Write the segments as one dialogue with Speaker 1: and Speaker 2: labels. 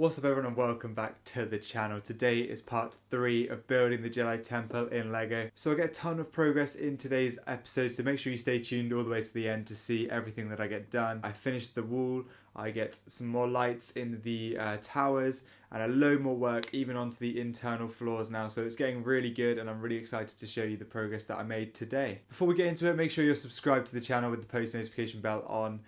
Speaker 1: What's up everyone and welcome back to the channel. Today is part 3 of building the Jedi Temple in Lego. So I get a ton of progress in today's episode, so make sure you stay tuned all the way to the end to see everything that I get done. I finished the wall, I get some more lights in the towers, and a load more work even onto the internal floors now, so it's getting really good and I'm really excited to show you the progress that I made today. Before we get into it, make sure you're subscribed to the channel with the post notification bell on.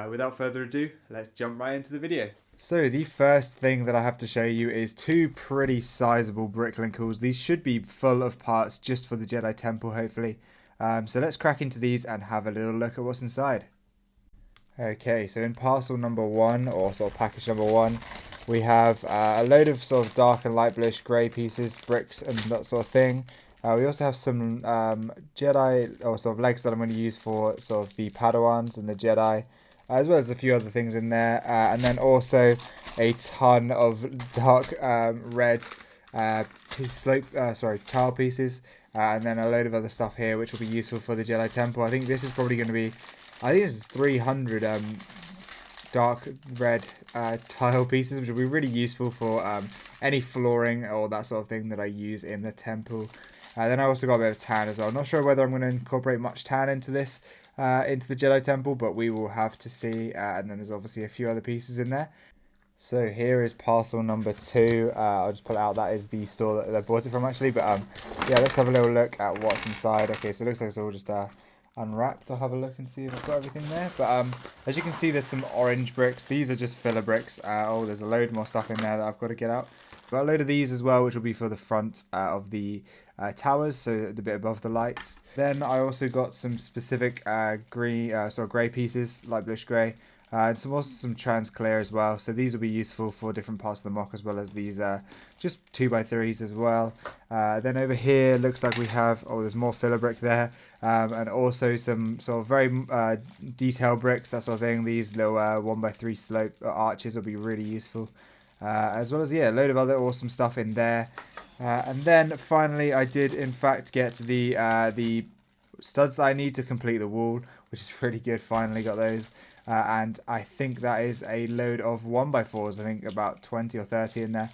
Speaker 1: Without further ado, let's jump right into the video. So the first thing that I have to show you is two pretty sizable Bricklinkers. These should be full of parts just for the Jedi Temple, hopefully. So let's crack into these and have a little look at what's inside. Okay, so in parcel number 1, or sort of package number 1, we have a load of sort of dark and light bluish grey pieces, bricks and that sort of thing. We also have some Jedi, or sort of legs that I'm going to use for sort of the Padawans and the Jedi, as well as a few other things in there, and then also a ton of dark red tile pieces, and then a load of other stuff here which will be useful for the Jedi Temple. I think this is probably going to be, I think this is 300 dark red tile pieces, which will be really useful for any flooring or that sort of thing that I use in the temple. Then I also got a bit of tan as well. I'm not sure whether I'm going to incorporate much tan into this, into the Jedi Temple, but we will have to see. And then there's obviously a few other pieces in there. So here is parcel number 2. I'll just pull it out. That is the store that I bought it from, actually. But yeah, let's have a little look at what's inside. Okay, so it looks like it's all just unwrapped. I'll have a look and see if I've got everything there. But as you can see, there's some orange bricks. These are just filler bricks. Oh, there's a load more stuff in there that I've got to get out. Got a load of these as well, which will be for the front of the towers, so the bit above the lights. Then I also got some specific green, sort of grey pieces, light bluish grey, and some trans clear as well. So these will be useful for different parts of the mock, as well as these just 2x3s as well. Then over here looks like we have, oh, there's more filler brick there, and also some sort of very detailed bricks, that sort of thing. These little 1x3 slope arches will be really useful. As well as, yeah, a load of other awesome stuff in there. And then finally I did in fact get the studs that I need to complete the wall, which is pretty good. Finally got those. And I think that is a load of 1x4s, I think about 20 or 30 in there.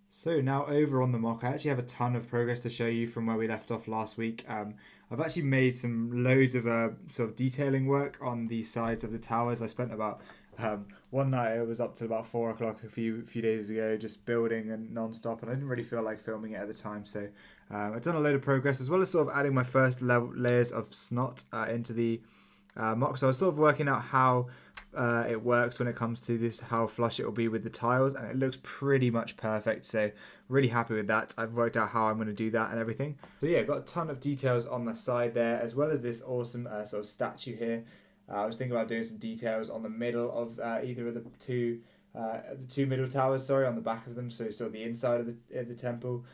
Speaker 1: So now over on the mock, I actually have a ton of progress to show you from where we left off last week. I've actually made some loads of sort of detailing work on the sides of the towers. I spent about one night, it was up to about 4 o'clock a few days ago, just building and non-stop, and I didn't really feel like filming it at the time, so I've done a load of progress, as well as sort of adding my first layers of snot into the mock. So I was sort of working out how it works when it comes to this, how flush it will be with the tiles, and it looks pretty much perfect, so really happy with that. I've worked out how I'm going to do that and everything. So yeah, got a ton of details on the side there, as well as this awesome sort of statue here. I was thinking about doing some details on the middle of either of the two middle towers, sorry, on the back of them, so sort of the inside of the temple.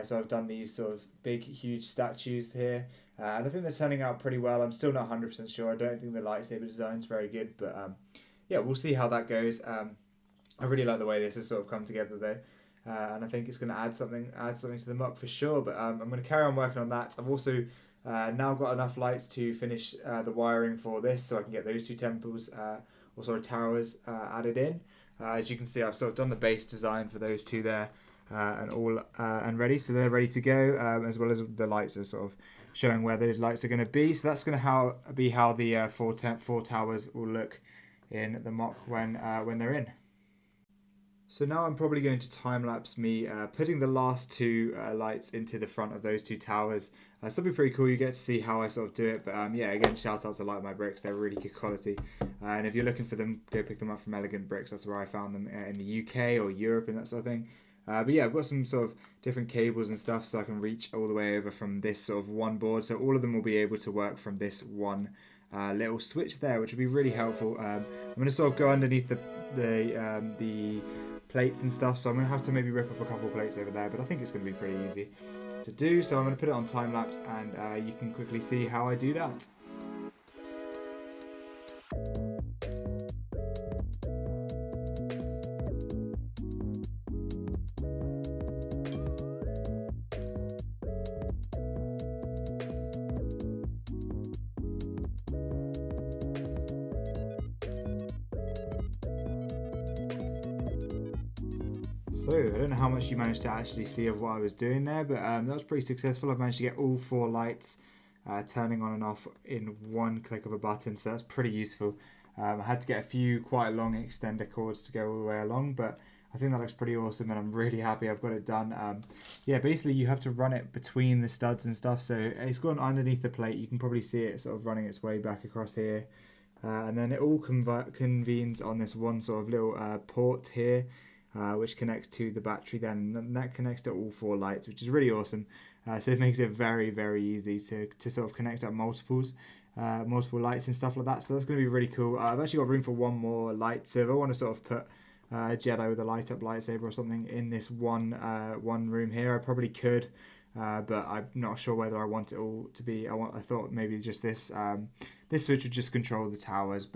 Speaker 1: So I've done these sort of big, huge statues here, and I think they're turning out pretty well. I'm still not 100% sure. I don't think the lightsaber design is very good, but yeah, we'll see how that goes. I really like the way this has sort of come together though, and I think it's going to add something to the mock for sure. But I'm going to carry on working on that. I've also now got enough lights to finish the wiring for this, so I can get those two temples, or sort of towers, added in. As you can see, I've sort of done the base design for those two there, and ready, so they're ready to go, as well as the lights are sort of showing where those lights are going to be. So that's going to be how the four towers will look in the mock when they're in. So now I'm probably going to time-lapse me putting the last two lights into the front of those two towers. So that'll be pretty cool. You get to see how I sort of do it. But yeah, again, shout out to Light My Bricks. They're really good quality. And if you're looking for them, go pick them up from Elegant Bricks. That's where I found them in the UK or Europe and that sort of thing. But yeah, I've got some sort of different cables and stuff, so I can reach all the way over from this sort of one board. So all of them will be able to work from this one little switch there, which will be really helpful. I'm going to sort of go underneath the plates and stuff, so I'm going to have to maybe rip up a couple of plates over there, but I think it's going to be pretty easy to do. So I'm going to put it on time lapse, and you can quickly see how I do that. So, I don't know how much you managed to actually see of what I was doing there, but that was pretty successful. I've managed to get all 4 lights turning on and off in one click of a button, so that's pretty useful. I had to get a few quite long extender cords to go all the way along, but I think that looks pretty awesome, and I'm really happy I've got it done. Yeah, basically you have to run it between the studs and stuff, so it's gone underneath the plate. You can probably see it sort of running its way back across here. And then it all convenes on this one sort of little port here, which connects to the battery then, and that connects to all 4 lights, which is really awesome. So it makes it very, very easy to sort of connect up multiple lights and stuff like that. So that's going to be really cool. I've actually got room for one more light, so if I want to sort of put a Jedi with a light up lightsaber or something in this one room here, I probably could. But I'm not sure whether I want it all to be. I thought maybe just this switch would just control the towers.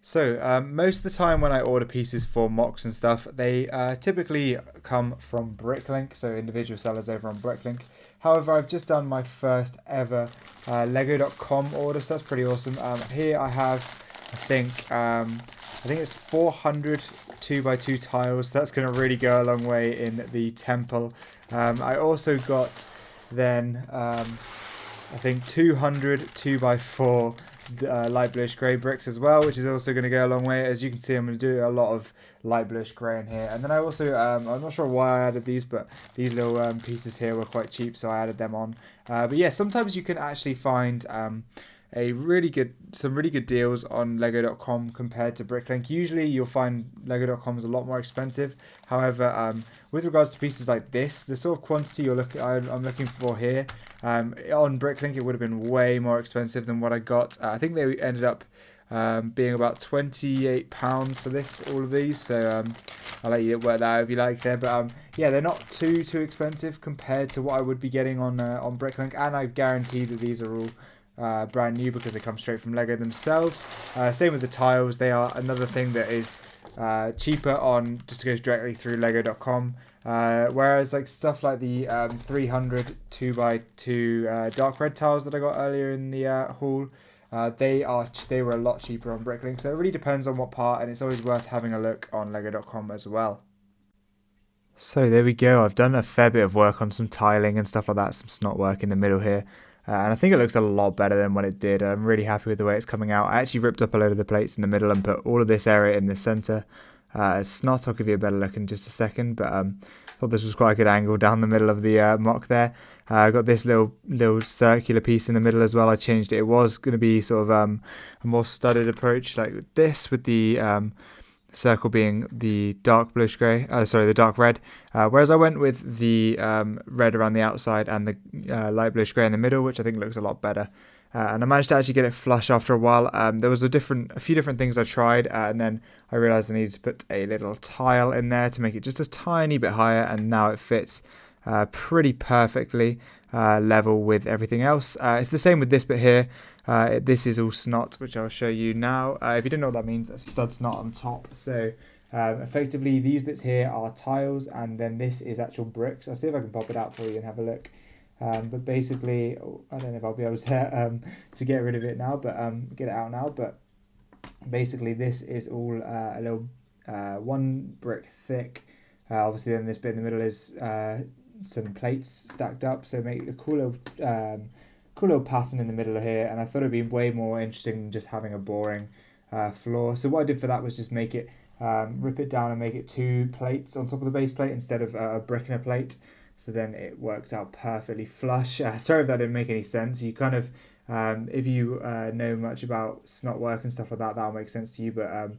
Speaker 1: So most of the time when I order pieces for mocks and stuff, they typically come from Bricklink, so individual sellers over on Bricklink. However, I've just done my first ever Legocom order, so that's pretty awesome. Here I have, I think it's 400 2x2 tiles. That's going to really go a long way in the temple. I also got then, I think 200 2x4 light bluish grey bricks as well, which is also going to go a long way. As you can see, I'm going to do a lot of light bluish grey in here. And then I also, I'm not sure why I added these, but these little pieces here were quite cheap, so I added them on. But yeah, sometimes you can actually find some really good deals on Lego.com compared to Bricklink. Usually you'll find Lego.com is a lot more expensive. However, with regards to pieces like this, the sort of quantity I'm looking for here, on Bricklink it would have been way more expensive than what I got. I think they ended up being about £28 for all of these. So I'll let you work that out if you like there. But yeah, they're not too expensive compared to what I would be getting on Bricklink, and I guarantee that these are all brand new because they come straight from Lego themselves. Same with the tiles. They are another thing that is cheaper on just goes directly through Lego.com. Whereas like stuff like the 300 2x2 dark red tiles that I got earlier in the haul, they were a lot cheaper on Bricklink. So it really depends on what part, and it's always worth having a look on Lego.com as well. So there we go. I've done a fair bit of work on some tiling and stuff like that, some snot work in the middle here. And I think it looks a lot better than what it did. I'm really happy with the way it's coming out. I actually ripped up a load of the plates in the middle and put all of this area in the centre. Snot, I'll give you a better look in just a second. But I thought this was quite a good angle down the middle of the mock there. I got this little circular piece in the middle as well. I changed it. It was going to be sort of a more studded approach like this, with the circle being the dark bluish grey, the dark red, whereas I went with the red around the outside and the light bluish grey in the middle, which I think looks a lot better. And I managed to actually get it flush after a while. There was a few different things I tried, and then I realised I needed to put a little tile in there to make it just a tiny bit higher, and now it fits pretty perfectly level with everything else. It's the same with this bit here. This is all snot, which I'll show you now. If you don't know what that means, that's stud snot on top. So effectively these bits here are tiles, and then this is actual bricks. I'll see if I can pop it out for you and have a look. But basically, I don't know if I'll be able to get rid of it now, but get it out now. But basically this is all a little 1 brick thick. Obviously then this bit in the middle is some plates stacked up, so make a cool little pattern in the middle of here. And I thought it'd be way more interesting than just having a boring floor. So what I did for that was just make it rip it down and make it 2 plates on top of the base plate instead of a brick and a plate. So then it works out perfectly flush. Sorry if that didn't make any sense. You kind of, if you know much about snot work and stuff like that, that'll make sense to you. But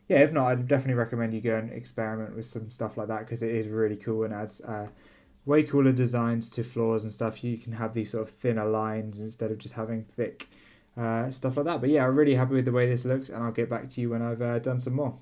Speaker 1: yeah, if not, I'd definitely recommend you go and experiment with some stuff like that, because it is really cool and adds way cooler designs to floors and stuff. You can have these sort of thinner lines instead of just having thick stuff like that. But yeah, I'm really happy with the way this looks, and I'll get back to you when I've done some more.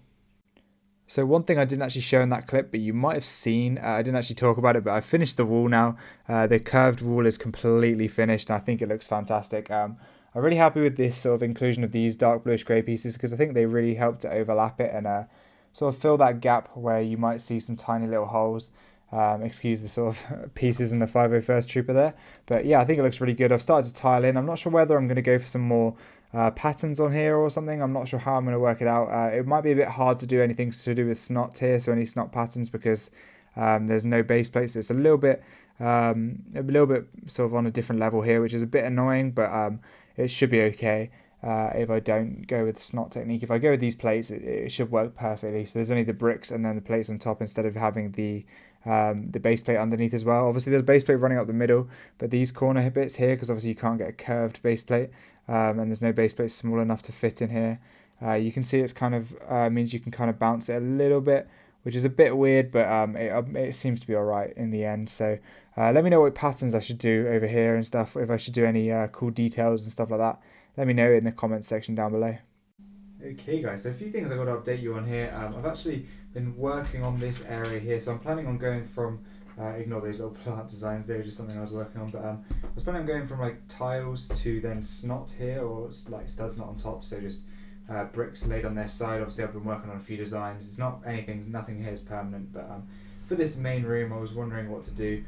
Speaker 1: So one thing I didn't actually show in that clip, but you might have seen, I didn't actually talk about it, but I finished the wall now. The curved wall is completely finished, and I think it looks fantastic. I'm really happy with this sort of inclusion of these dark bluish grey pieces, because I think they really help to overlap it and sort of fill that gap where you might see some tiny little holes. Excuse the sort of pieces in the 501st Trooper there. But yeah, I think it looks really good. I've started to tile in. I'm not sure whether I'm going to go for some more patterns on here or something. I'm not sure how I'm going to work it out. It might be a bit hard to do anything to do with snot here, so any snot patterns, because there's no base plate, so it's a little bit sort of on a different level here, which is a bit annoying, but it should be okay. If I don't go with the snot technique. If I go with these plates, it should work perfectly. So there's only the bricks and then the plates on top instead of having the base plate underneath as well. Obviously there's a base plate running up the middle, but these corner bits here, because obviously you can't get a curved base plate, and there's no base plate small enough to fit in here. You can see it's kind of means you can kind of bounce it a little bit, which is a bit weird, but it seems to be alright in the end. So let me know what patterns I should do over here and stuff, if I should do any cool details and stuff like that. Let me know in the comments section down below. Okay guys, so a few things I've got to update you on here. I've actually been working on this area here, so I'm planning on going from, ignore those little plant designs, they were just something I was working on, but I was planning on going from like tiles to then snot here, or like studs not on top, so just bricks laid on their side. Obviously I've been working on a few designs, it's not anything, nothing here is permanent, but for this main room I was wondering what to do.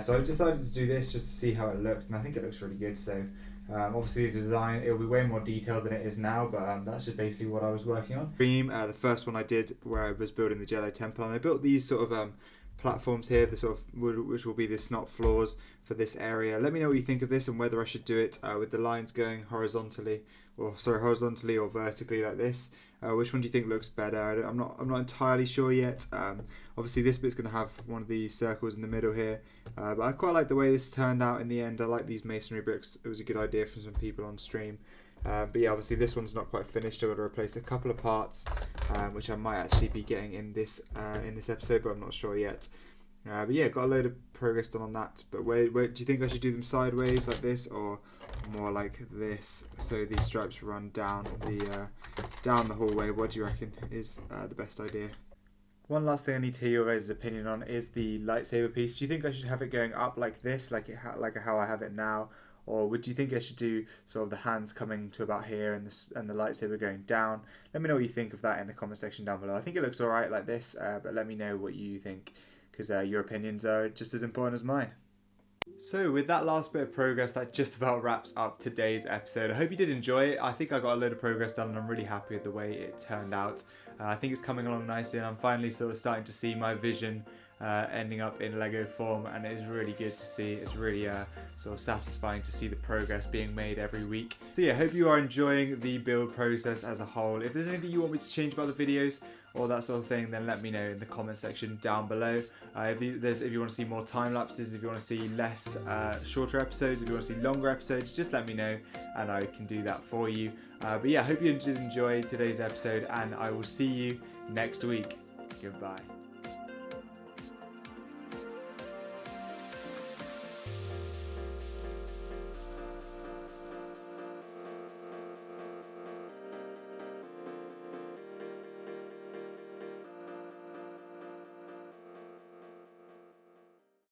Speaker 1: So I decided to do this just to see how it looked, and I think it looks really good. So obviously the design, it'll be way more detailed than it is now, but that's just basically what I was working on. The first one I did where I was building the Jedi Temple, and I built these sort of platforms here, the sort of which will be the snot floors for this area. Let me know what you think of this and whether I should do it with the lines going horizontally or vertically like this. Which one do you think looks better? I'm not entirely sure yet. Obviously this bit's going to have one of these circles in the middle here, but I quite like the way this turned out in the end. I like these masonry bricks. It was a good idea from some people on stream. But yeah, obviously this one's not quite finished. I've got to replace a couple of parts, which I might actually be getting in this episode, but I'm not sure yet. But yeah, got a load of progress done on that. But where do you think I should do them sideways like this, or more like this, so these stripes run down the hallway? What do you reckon is the best idea? One last thing I need to hear your guys' opinion on is the lightsaber piece. Do you think I should have it going up like this, like how I have it now, or would you think I should do sort of the hands coming to about here and the lightsaber going down? Let me know what you think of that in the comment section down below. I think it looks alright like this, but let me know what you think, because your opinions are just as important as mine. So with that last bit of progress, that just about wraps up today's episode. I hope you did enjoy it. I think I got a load of progress done and I'm really happy with the way it turned out. I think it's coming along nicely, and I'm finally sort of starting to see my vision ending up in Lego form, and it is really good to see. It's really sort of satisfying to see the progress being made every week. So yeah, hope you are enjoying the build process as a whole. If there's anything you want me to change about the videos or that sort of thing, then let me know in the comment section down below. If you want to see more time lapses, if you want to see less shorter episodes, if you want to see longer episodes, just let me know and I can do that for you. But yeah, I hope you did enjoy today's episode, and I will see you next week. Goodbye.